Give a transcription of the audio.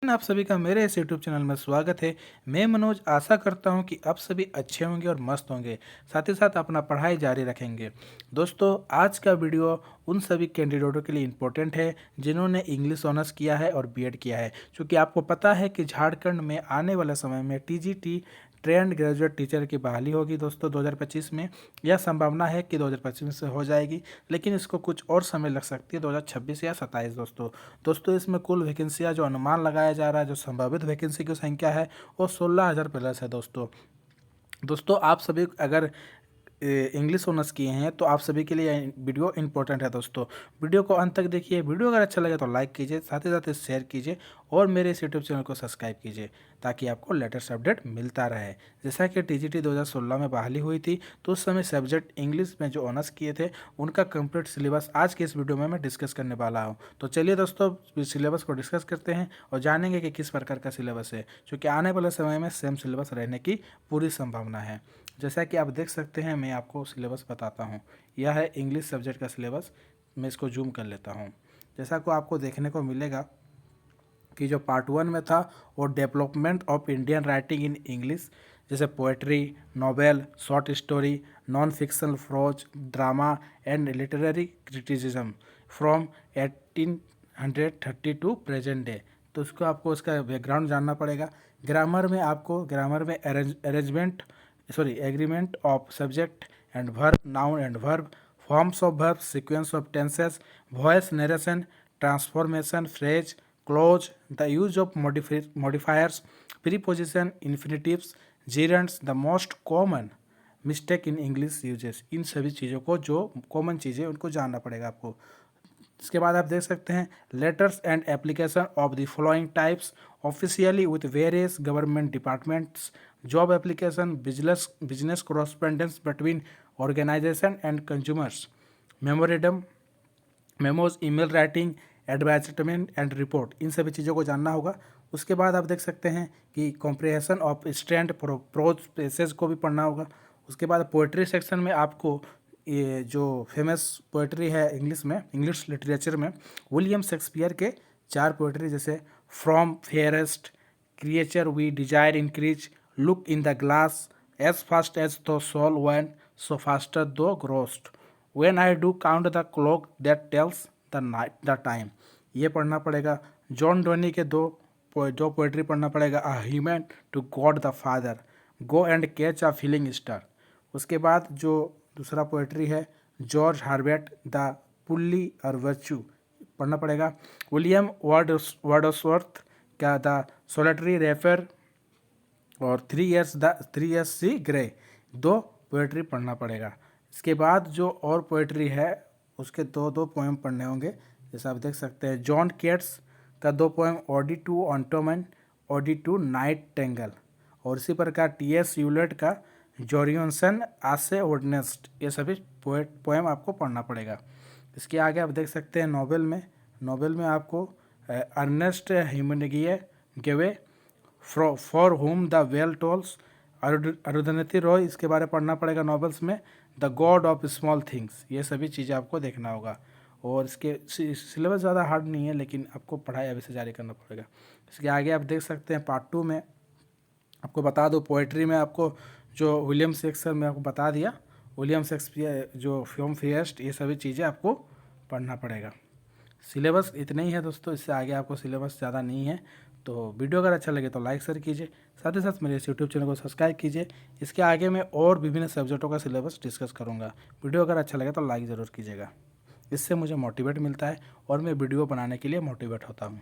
Everyone, आप सभी का मेरे इस यूट्यूब चैनल में स्वागत है। मैं मनोज आशा करता हूं कि आप सभी अच्छे होंगे और मस्त होंगे, साथ ही साथ अपना पढ़ाई जारी रखेंगे। दोस्तों, आज का वीडियो उन सभी कैंडिडेटों के लिए इम्पोर्टेंट है जिन्होंने इंग्लिश ऑनर्स किया है और बीएड किया है, क्योंकि आपको पता है कि झारखंड में आने वाले समय में टीजीटी ट्रेंड ग्रेजुएट टीचर की बहाली होगी दोस्तों 2025 में। यह संभावना है कि 2025 में से हो जाएगी, लेकिन इसको कुछ और समय लग सकती है, 2026 या 27 दोस्तों इसमें कुल वैकेंसियाँ जो अनुमान लगाया जा रहा है, जो संभावित वैकेंसी की संख्या है वो 16,000 प्लस है दोस्तों आप सभी अगर इंग्लिश ऑनर्स किए हैं तो आप सभी के लिए वीडियो इंपॉर्टेंट है दोस्तों। वीडियो को अंत तक देखिए। वीडियो अगर अच्छा लगे तो लाइक कीजिए, साथ ही साथ शेयर कीजिए और मेरे इस यूट्यूब चैनल को सब्सक्राइब कीजिए ताकि आपको लेटेस्ट अपडेट मिलता रहे। जैसा कि टीजीटी 2016 में बहाली हुई थी तो उस समय सब्जेक्ट इंग्लिश में जो ऑनर्स किए थे उनका कंप्लीट सिलेबस आज के इस वीडियो में मैं डिस्कस करने वाला हूँ। तो चलिए दोस्तों सिलेबस को डिस्कस करते हैं और जानेंगे कि किस प्रकार का सिलेबस है, क्योंकि आने वाले समय में सेम सिलेबस रहने की पूरी संभावना है। जैसा कि आप देख सकते हैं, मैं आपको सिलेबस बताता हूँ। यह है इंग्लिश सब्जेक्ट का सिलेबस। मैं इसको जूम कर लेता हूँ। जैसा को आपको देखने को मिलेगा कि जो पार्ट 1 में था वो development of Indian writing in English, जैसे poetry, novel, short story, non fictional prose, drama and literary criticism from 1830 to present day. तो उसको आपको उसका बैकग्राउंड जानना पड़ेगा। ग्रामर में arrangement agreement of subject and verb, noun and verb, forms of verb, sequence of tenses, voice narration, transformation, phrase, clause, the use of modifiers, preposition, infinitives, gerunds, the most common mistake in English uses. इन सभी चीज़ों को, जो common चीज़ें, उनको जानना पड़ेगा आपको। इसके बाद आप देख सकते हैं letters and application of the following types officially with various government departments, job application, business correspondence between organization and consumers, memorandum, memos, email writing, advertisement and report. इन सभी चीज़ों को जानना होगा। उसके बाद आप देख सकते हैं कि comprehension of stand prose passage को भी पढ़ना होगा। उसके बाद पोएट्री सेक्शन में आपको ये जो फेमस पोएट्री है इंग्लिश लिटरेचर में, विलियम शेक्सपियर के 4 पोएट्री, जैसे from fairest creature we desire increase, look in the glass, as fast as the soul wane, so faster thou grow'st, when I do count the clock that tells the time. ये पढ़ना पड़ेगा। John Downey के दो poetry पढ़ना पड़ेगा। A human to god the father, go and catch a feeling star. उसके बाद जो दूसरा पोएट्री है जॉर्ज हार्वेट, द पुल्ली और वर्च्यू पढ़ना पड़ेगा। विलियम वर्ड्सवर्थ का द सोलिटरी रेफर और 3 years सी ग्रे, 2 पोएट्री पढ़ना पड़ेगा। इसके बाद जो और पोएट्री है उसके दो पोएम पढ़ने होंगे। जैसे आप देख सकते हैं जॉन केट्स का 2 poem, ode to autumn, ode to nightingale, और इसी प्रकार टी.एस. यूलेट का जोरियनसन आसे वुडनेस्ट। ये सभी पोएम आपको पढ़ना पड़ेगा। इसके आगे आप देख सकते हैं नोवेल में आपको अर्नेस्ट हेमिंग्वे गेवे, for whom the bell tolls, Arundhati Roy, इसके बारे में पढ़ना पड़ेगा नॉवेल्स में। The god of small things. ये सभी चीज़ें आपको देखना होगा। और इसके सिलेबस ज़्यादा हार्ड नहीं है, लेकिन आपको पढ़ाई अभी से जारी करना पड़ेगा। इसके आगे आप देख सकते हैं पार्ट 2 में आपको बता दो, पोएट्री में आपको जो विलियम शेक्सपियर में आपको बता दिया, विलियम शेक्सपियर जो फ्रॉम फेयरेस्ट, ये सभी चीज़ें आपको पढ़ना पड़ेगा। सिलेबस इतने ही है दोस्तों, इससे आगे आपको सिलेबस ज़्यादा नहीं है। तो वीडियो अगर अच्छा लगे तो लाइक शेयर कीजिए, साथ ही साथ मेरे इस यूट्यूब चैनल को सब्सक्राइब कीजिए। इसके आगे मैं और विभिन्न सब्जेक्टों का सिलेबस डिस्कस करूँगा। वीडियो अगर अच्छा लगे तो लाइक ज़रूर कीजिएगा, इससे मुझे मोटिवेट मिलता है और मैं वीडियो बनाने के लिए मोटिवेट होता हूँ।